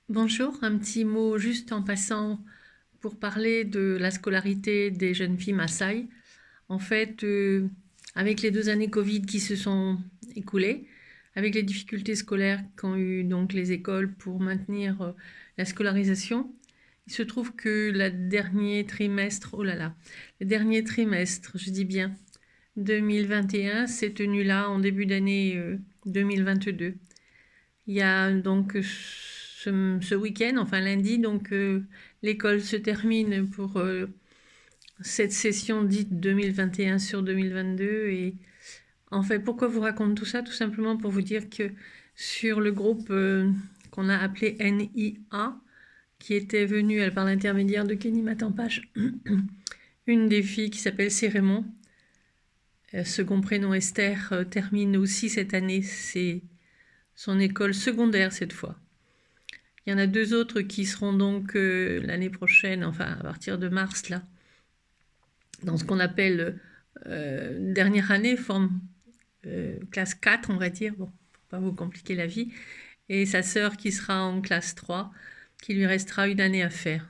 Bonjour, un petit mot juste en passant pour parler de la scolarité des jeunes filles Maasai. En fait, avec les 2 années Covid qui se sont écoulées, avec les difficultés scolaires qu'ont eu donc les écoles pour maintenir la scolarisation, il se trouve que le dernier trimestre, je dis bien, 2021 s'est tenu là en début d'année 2022. Il y a donc ce week-end, enfin lundi, donc l'école se termine pour cette session dite 2021 sur 2022. Et en fait, pourquoi vous raconte tout ça? Tout simplement pour vous dire que sur le groupe qu'on a appelé NIA, qui était venue par l'intermédiaire de Kenny Matampage, une des filles qui s'appelle Cérémon, second prénom Esther, termine aussi cette année son école secondaire cette fois. Il y en a 2 autres qui seront donc l'année prochaine, enfin à partir de mars, là, dans ce qu'on appelle dernière année, forme classe 4, on va dire, bon, pour pas vous compliquer la vie, et sa sœur qui sera en classe 3, qui lui restera une année à faire.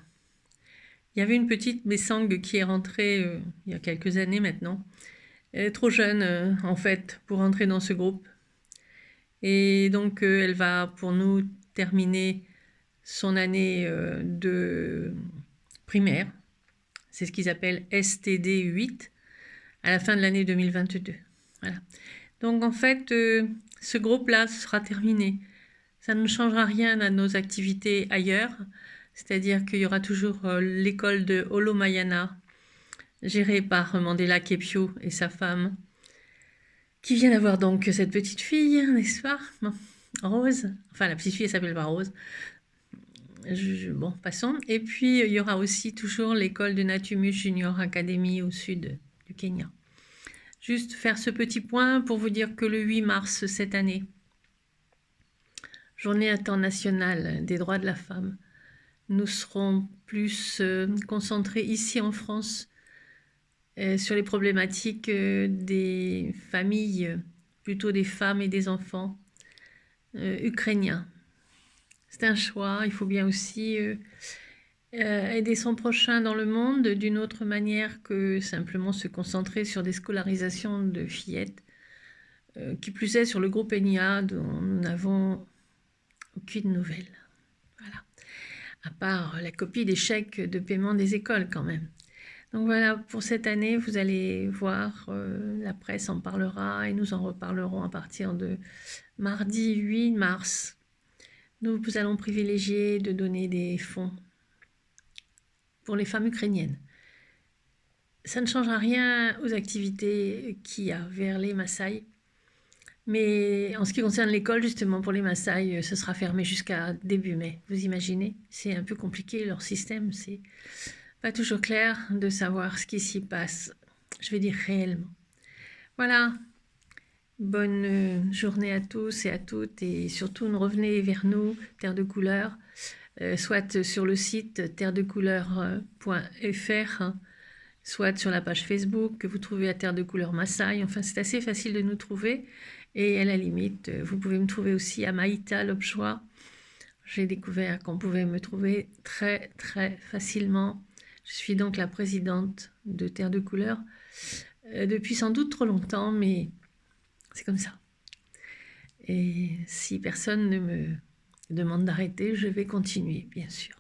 Il y avait une petite Messang qui est rentrée il y a quelques années maintenant. Elle est trop jeune, en fait, pour entrer dans ce groupe. Et donc, elle va, pour nous, terminer son année de primaire. C'est ce qu'ils appellent STD 8 à la fin de l'année 2022. Voilà. Donc en fait, ce groupe-là sera terminé. Ça ne changera rien à nos activités ailleurs. C'est-à-dire qu'il y aura toujours l'école de Holomayana, gérée par Mandela Kepio et sa femme, qui vient d'avoir donc cette petite fille, n'est-ce pas? Bon, Rose. Enfin, la petite fille, elle s'appelle pas Rose. Bon, passons. Et puis, il y aura aussi toujours l'école de Natumus Junior Academy au sud du Kenya. Juste faire ce petit point pour vous dire que le 8 mars cette année, journée internationale des droits de la femme, nous serons plus concentrés ici en France sur les problématiques des familles, plutôt des femmes et des enfants ukrainiens. C'est un choix, il faut bien aussi aider son prochain dans le monde d'une autre manière que simplement se concentrer sur des scolarisations de fillettes, qui plus est sur le groupe ENIA dont nous n'avons aucune nouvelle. Voilà. À part la copie des chèques de paiement des écoles quand même. Donc voilà, pour cette année, vous allez voir, la presse en parlera et nous en reparlerons à partir de mardi 8 mars. Nous allons privilégier de donner des fonds pour les femmes ukrainiennes. Ça ne changera rien aux activités qu'il y a vers les Maasai. Mais en ce qui concerne l'école, justement, pour les Maasai, ce sera fermé jusqu'à début mai. Vous imaginez? C'est un peu compliqué, leur système. C'est pas toujours clair de savoir ce qui s'y passe. Je vais dire réellement. Voilà. Bonne journée à tous et à toutes. Et surtout, revenez vers nous, Terre de Couleur, soit sur le site terredecouleur.fr, soit sur la page Facebook que vous trouvez à Terre de Couleur Maasai. Enfin, c'est assez facile de nous trouver. Et à la limite, vous pouvez me trouver aussi à Maïta Lobchoa. J'ai découvert qu'on pouvait me trouver très très facilement. Je suis donc la présidente de Terre de Couleur depuis sans doute trop longtemps, mais c'est comme ça. Et si personne ne me demande d'arrêter, je vais continuer, bien sûr.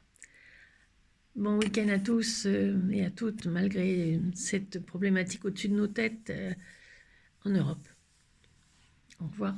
Bon week-end à tous et à toutes, malgré cette problématique au-dessus de nos têtes en Europe. Au revoir.